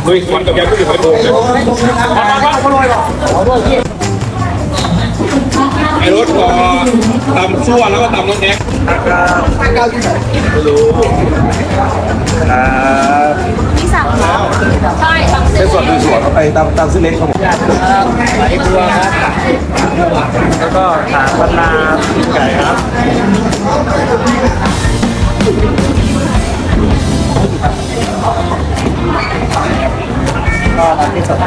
ลุยควันกับยำกุ้งหอยโขงเนี่ยไอ้รถก็ตำชั่วแล้วก็ตำรถแดงที่สั่งใช่สั่งเส้ เป็น น ส่วนส่วนเอาไปตามเส้นเล็กครับผม ไหลบัวครับแล้วก็ขาปนาไก่ครับก็ที่สด